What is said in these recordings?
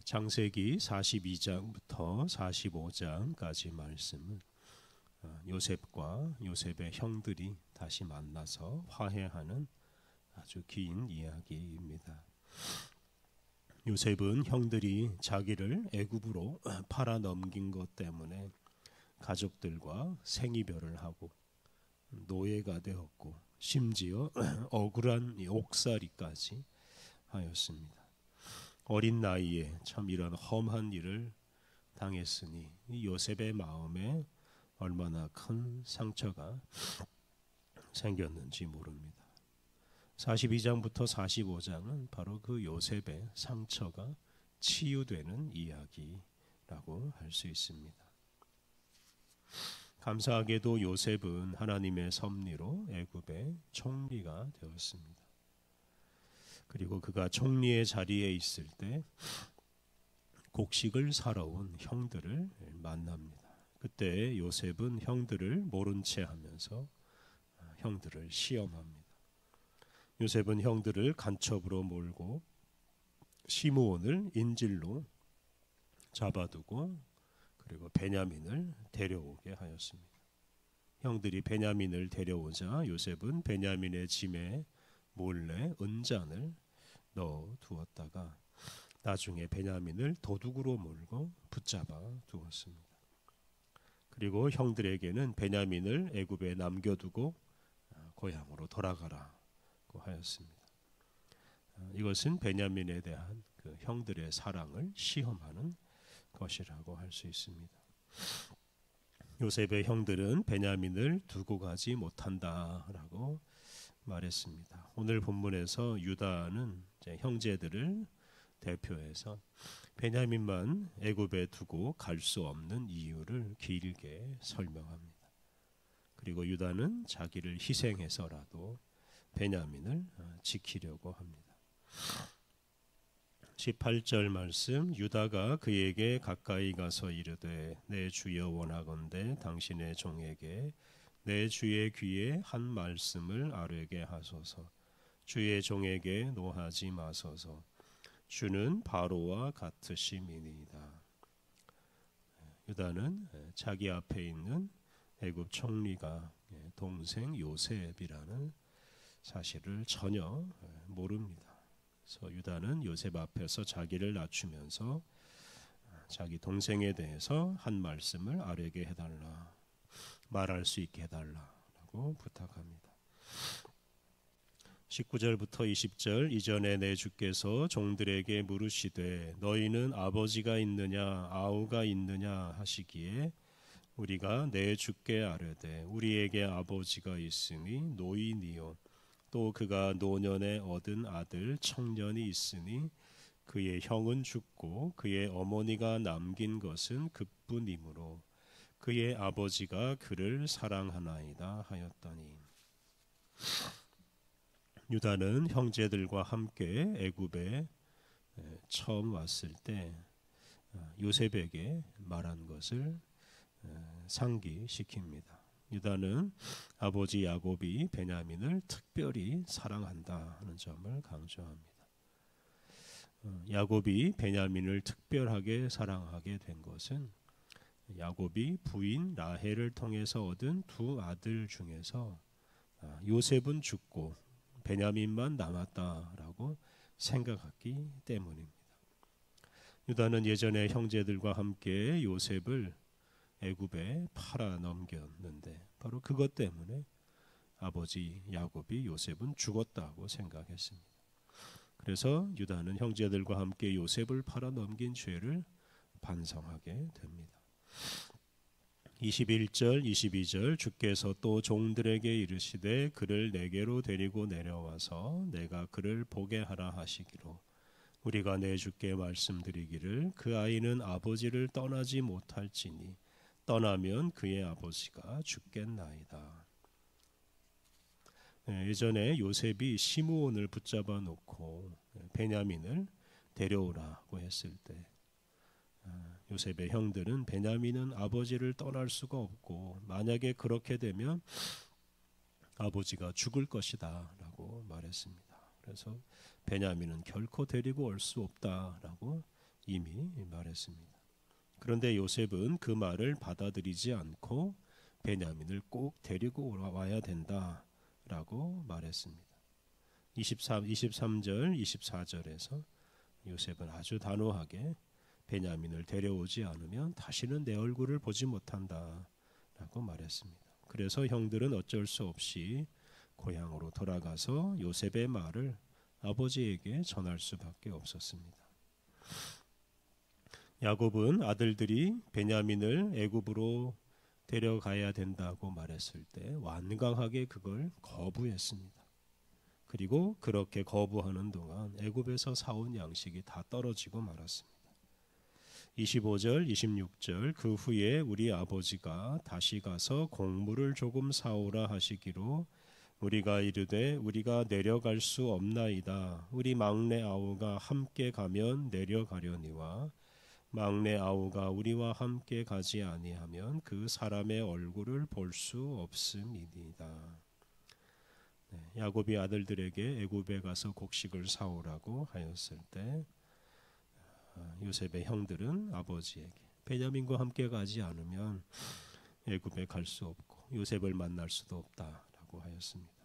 창세기 42장부터 45장까지 말씀은 요셉과 요셉의 형들이 다시 만나서 화해하는 아주 긴 이야기입니다. 요셉은 형들이 자기를 애굽으로 팔아 넘긴 것 때문에 가족들과 생이별을 하고 노예가 되었고 심지어 억울한 옥살이까지 하였습니다. 어린 나이에 참 이런 험한 일을 당했으니 요셉의 마음에 얼마나 큰 상처가 생겼는지 모릅니다. 42장부터 45장은 바로 그 요셉의 상처가 치유되는 이야기라고 할 수 있습니다. 감사하게도 요셉은 하나님의 섭리로 애굽의 총리가 되었습니다. 그리고 그가 총리의 자리에 있을 때 곡식을 사러 온 형들을 만납니다. 그때 요셉은 형들을 모른 채 하면서 형들을 시험합니다. 요셉은 형들을 간첩으로 몰고 시므온을 인질로 잡아두고 그리고 베냐민을 데려오게 하였습니다. 형들이 베냐민을 데려오자 요셉은 베냐민의 짐에 몰래 은잔을 넣어 두었다가 나중에 베냐민을 도둑으로 몰고 붙잡아 두었습니다. 그리고 형들에게는 베냐민을 애굽에 남겨두고 고향으로 돌아가라고 하였습니다. 이것은 베냐민에 대한 그 형들의 사랑을 시험하는 것이라고 할 수 있습니다. 요셉의 형들은 베냐민을 두고 가지 못한다라고 말했습니다. 오늘 본문에서 유다는 형제들을 대표해서 베냐민만 애굽에 두고 갈 수 없는 이유를 길게 설명합니다. 그리고 유다는 자기를 희생해서라도 베냐민을 지키려고 합니다. 18절 말씀, 유다가 그에게 가까이 가서 이르되 내 주여 원하건대 당신의 종에게 내 주의 귀에 한 말씀을 아뢰게 하소서. 주의 종에게 노하지 마소서. 주는 바로와 같으심이니이다. 유다는 자기 앞에 있는 애굽 총리가 동생 요셉이라는 사실을 전혀 모릅니다. 그래서 유다는 요셉 앞에서 자기를 낮추면서 자기 동생에 대해서 한 말씀을 아뢰게 해달라, 말할 수 있게 해달라고 부탁합니다. 19절부터 20절, 이전에 내 주께서 종들에게 물으시되 너희는 아버지가 있느냐 아우가 있느냐 하시기에 우리가 내 주께 아뢰되 우리에게 아버지가 있으니 노인이요 또 그가 노년에 얻은 아들 청년이 있으니 그의 형은 죽고 그의 어머니가 남긴 것은 그뿐이므로 그의 아버지가 그를 사랑하나이다 하였더니, 유다는 형제들과 함께 애굽에 처음 왔을 때 요셉에게 말한 것을 상기시킵니다. 유다는 아버지 야곱이 베냐민을 특별히 사랑한다 하는 점을 강조합니다. 야곱이 베냐민을 특별하게 사랑하게 된 것은 야곱이 부인 라헬을 통해서 얻은 두 아들 중에서 요셉은 죽고 베냐민만 남았다라고 생각했기 때문입니다. 유다는 예전에 형제들과 함께 요셉을 애굽에 팔아 넘겼는데 바로 그것 때문에 아버지 야곱이 요셉은 죽었다고 생각했습니다. 그래서 유다는 형제들과 함께 요셉을 팔아 넘긴 죄를 반성하게 됩니다. 21절 22절, 주께서 또 종들에게 이르시되 그를 내게로 데리고 내려와서 내가 그를 보게 하라 하시기로 우리가 내 주께 말씀드리기를 그 아이는 아버지를 떠나지 못할지니 떠나면 그의 아버지가 죽겠나이다. 예전에 요셉이 시므온을 붙잡아 놓고 베냐민을 데려오라고 했을 때 요셉의 형들은 베냐민은 아버지를 떠날 수가 없고 만약에 그렇게 되면 아버지가 죽을 것이다 라고 말했습니다. 그래서 베냐민은 결코 데리고 올 수 없다 라고 이미 말했습니다. 그런데 요셉은 그 말을 받아들이지 않고 베냐민을 꼭 데리고 와야 된다라고 말했습니다. 23절, 24절에서 요셉은 아주 단호하게 베냐민을 데려오지 않으면 다시는 내 얼굴을 보지 못한다라고 말했습니다. 그래서 형들은 어쩔 수 없이 고향으로 돌아가서 요셉의 말을 아버지에게 전할 수밖에 없었습니다. 야곱은 아들들이 베냐민을 애굽으로 데려가야 된다고 말했을 때 완강하게 그걸 거부했습니다. 그리고 그렇게 거부하는 동안 애굽에서 사온 양식이 다 떨어지고 말았습니다. 25절, 26절 그 후에 우리 아버지가 다시 가서 곡물을 조금 사오라 하시기로 우리가 이르되 우리가 내려갈 수 없나이다. 우리 막내 아우가 함께 가면 내려가려니와 막내 아우가 우리와 함께 가지 아니하면 그 사람의 얼굴을 볼 수 없음이니이다. 야곱이 아들들에게 애굽에 가서 곡식을 사오라고 하였을 때 요셉의 형들은 아버지에게 베냐민과 함께 가지 않으면 애굽에 갈 수 없고 요셉을 만날 수도 없다라고 하였습니다.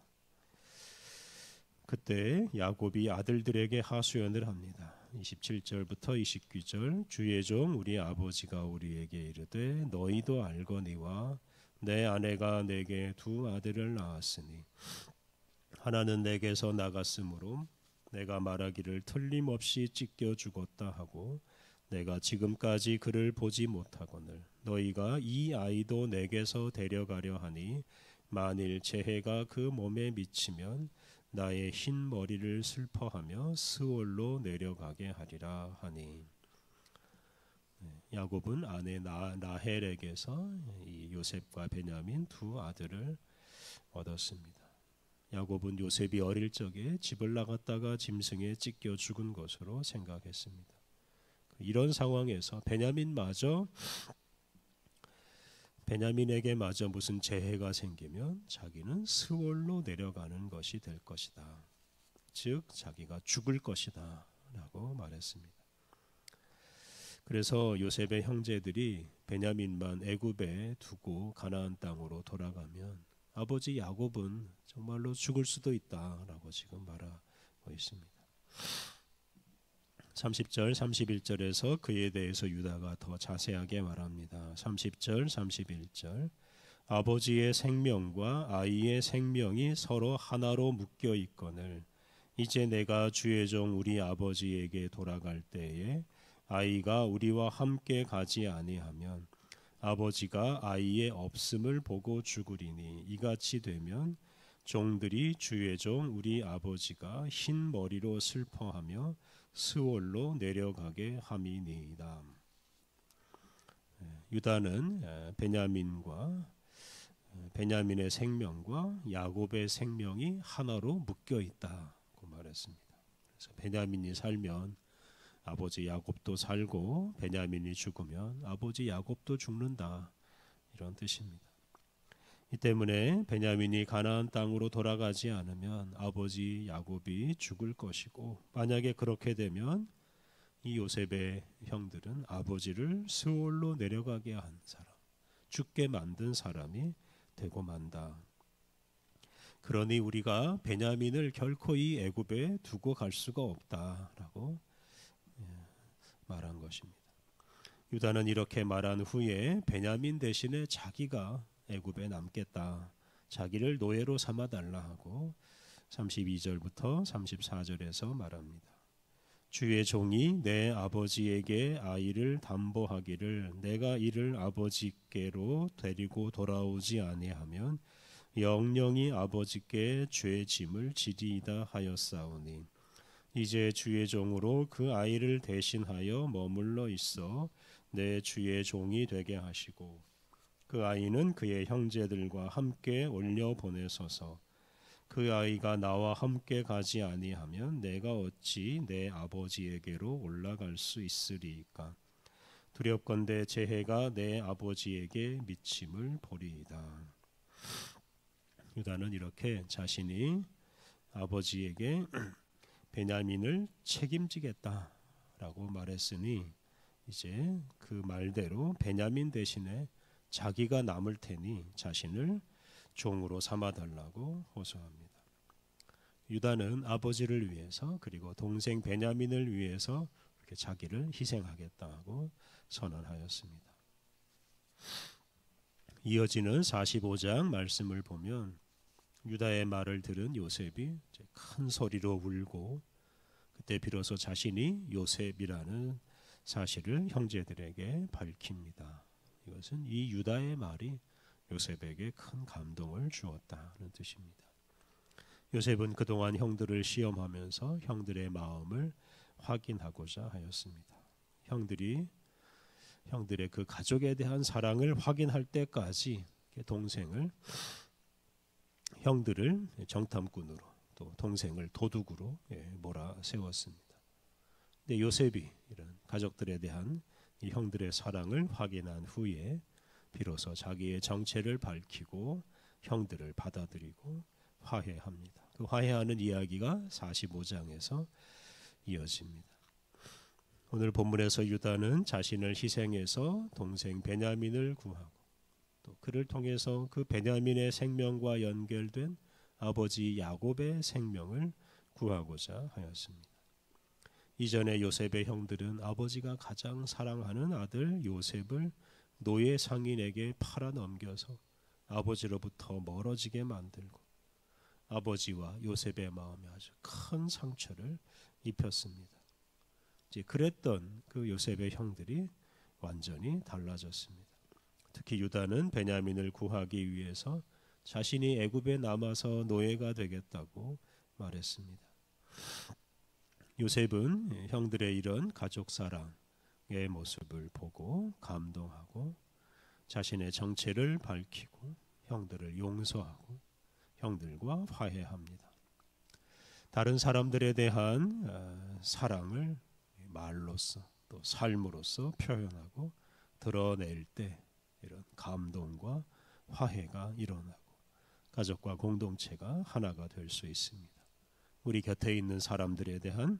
그때 야곱이 아들들에게 하소연을 합니다. 27절부터 29절 주의 종 우리 아버지가 우리에게 이르되 너희도 알거니와 내 아내가 내게 두 아들을 낳았으니 하나는 내게서 나갔으므로 내가 말하기를 틀림없이 찢겨 죽었다 하고 내가 지금까지 그를 보지 못하거늘 너희가 이 아이도 내게서 데려가려 하니 만일 재해가 그 몸에 미치면 나의 흰 머리를 슬퍼하며 스올로 내려가게 하리라 하니. 야곱은 아내 라헬에게서 이 요셉과 베냐민 두 아들을 얻었습니다. 야곱은 요셉이 어릴 적에 집을 나갔다가 짐승에 찢겨 죽은 것으로 생각했습니다. 이런 상황에서 베냐민에게 마저 무슨 재해가 생기면 자기는 스올로 내려가는 것이 될 것이다. 즉 자기가 죽을 것이다 라고 말했습니다. 그래서 요셉의 형제들이 베냐민만 애굽에 두고 가나안 땅으로 돌아가면 아버지 야곱은 정말로 죽을 수도 있다라고 지금 말하고 있습니다. 30절 31절에서 그에 대해서 유다가 더 자세하게 말합니다. 30절 31절 아버지의 생명과 아이의 생명이 서로 하나로 묶여 있거늘 이제 내가 주의 종 우리 아버지에게 돌아갈 때에 아이가 우리와 함께 가지 아니하면 아버지가 아이의 없음을 보고 죽으리니 이같이 되면 종들이 주의 종 우리 아버지가 흰 머리로 슬퍼하며 스올로 내려가게 함이니이다. 유다는 베냐민의 생명과 야곱의 생명이 하나로 묶여 있다고 말했습니다. 그래서 베냐민이 살면 아버지 야곱도 살고 베냐민이 죽으면 아버지 야곱도 죽는다 이런 뜻입니다. 이 때문에 베냐민이 가나안 땅으로 돌아가지 않으면 아버지 야곱이 죽을 것이고 만약에 그렇게 되면 이 요셉의 형들은 아버지를 스올로 내려가게 한 사람, 죽게 만든 사람이 되고 만다. 그러니 우리가 베냐민을 결코 이 애굽에 두고 갈 수가 없다라고 말한 것입니다. 유다는 이렇게 말한 후에 베냐민 대신에 자기가 애굽에 남겠다. 자기를 노예로 삼아 달라 하고 32절부터 34절에서 말합니다. 주의 종이 내 아버지에게 아이를 담보하기를 내가 이를 아버지께로 데리고 돌아오지 아니하면 영영이 아버지께 죄 짐을 지리이다 하였사오니 이제 주의 종으로 그 아이를 대신하여 머물러 있어 내 주의 종이 되게 하시고 그 아이는 그의 형제들과 함께 올려 보내소서. 그 아이가 나와 함께 가지 아니하면 내가 어찌 내 아버지에게로 올라갈 수 있으리이까. 두렵건대 재해가 내 아버지에게 미침을 보리이다. 유다는 이렇게 자신이 아버지에게 베냐민을 책임지겠다라고 라고 말했으니 이제 그 말대로 베냐민 대신에 자기가 남을 테니 자신을 종으로 삼아달라고 호소합니다. 유다는 아버지를 위해서 그리고 동생 베냐민을 위해서 이렇게 자기를 희생하겠다고 선언하였습니다. 이어지는 45장 말씀을 보면 유다의 말을 들은 요셉이 큰 소리로 울고 그때 비로소 자신이 요셉이라는 사실을 형제들에게 밝힙니다. 이것은 이 유다의 말이 요셉에게 큰 감동을 주었다는 뜻입니다. 요셉은 그동안 형들을 시험하면서 형들의 마음을 확인하고자 하였습니다. 형들의 그 가족에 대한 사랑을 확인할 때까지 형들을 정탐꾼으로 또 동생을 도둑으로 몰아세웠습니다. 근데 요셉이 이런 가족들에 대한 이 형들의 사랑을 확인한 후에 비로소 자기의 정체를 밝히고 형들을 받아들이고 화해합니다. 그 화해하는 이야기가 45장에서 이어집니다. 오늘 본문에서 유다는 자신을 희생해서 동생 베냐민을 구하고 또 그를 통해서 그 베냐민의 생명과 연결된 아버지 야곱의 생명을 구하고자 하였습니다. 이전에 요셉의 형들은 아버지가 가장 사랑하는 아들 요셉을 노예 상인에게 팔아 넘겨서 아버지로부터 멀어지게 만들고 아버지와 요셉의 마음에 아주 큰 상처를 입혔습니다. 이제 그랬던 그 요셉의 형들이 완전히 달라졌습니다. 특히 유다는 베냐민을 구하기 위해서 자신이 애굽에 남아서 노예가 되겠다고 말했습니다. 요셉은 형들의 이런 가족 사랑의 모습을 보고 감동하고 자신의 정체를 밝히고 형들을 용서하고 형들과 화해합니다. 다른 사람들에 대한 사랑을 말로써 또 삶으로써 표현하고 드러낼 때 이런 감동과 화해가 일어나고 가족과 공동체가 하나가 될 수 있습니다. 우리 곁에 있는 사람들에 대한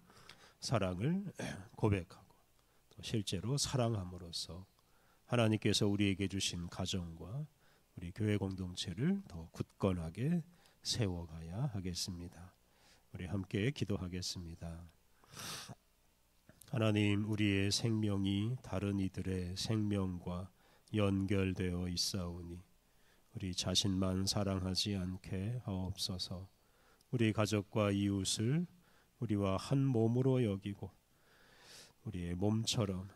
사랑을 고백하고 또 실제로 사랑함으로써 하나님께서 우리에게 주신 가정과 우리 교회 공동체를 더 굳건하게 세워가야 하겠습니다. 우리 함께 기도하겠습니다. 하나님, 우리의 생명이 다른 이들의 생명과 연결되어 있사오니 우리 자신만 사랑하지 않게 하옵소서. 우리 가족과 이웃을 우리와 한 몸으로 여기고 우리의 몸처럼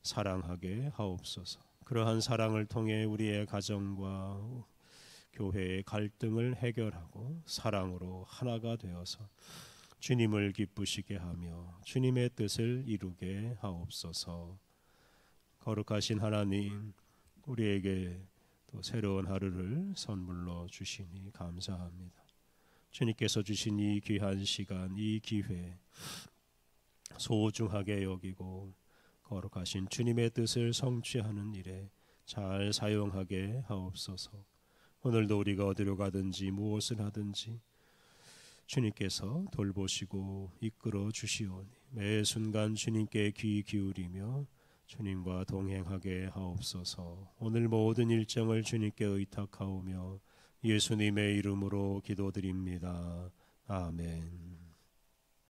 사랑하게 하옵소서. 그러한 사랑을 통해 우리의 가정과 교회의 갈등을 해결하고 사랑으로 하나가 되어서 주님을 기쁘시게 하며 주님의 뜻을 이루게 하옵소서. 거룩하신 하나님, 우리에게 또 새로운 하루를 선물로 주시니 감사합니다. 주님께서 주신 이 귀한 시간, 이 기회 소중하게 여기고 거룩하신 주님의 뜻을 성취하는 일에 잘 사용하게 하옵소서. 오늘도 우리가 어디로 가든지 무엇을 하든지 주님께서 돌보시고 이끌어 주시오니 매 순간 주님께 귀 기울이며 주님과 동행하게 하옵소서. 오늘 모든 일정을 주님께 의탁하오며 예수님의 이름으로 기도드립니다. 아멘.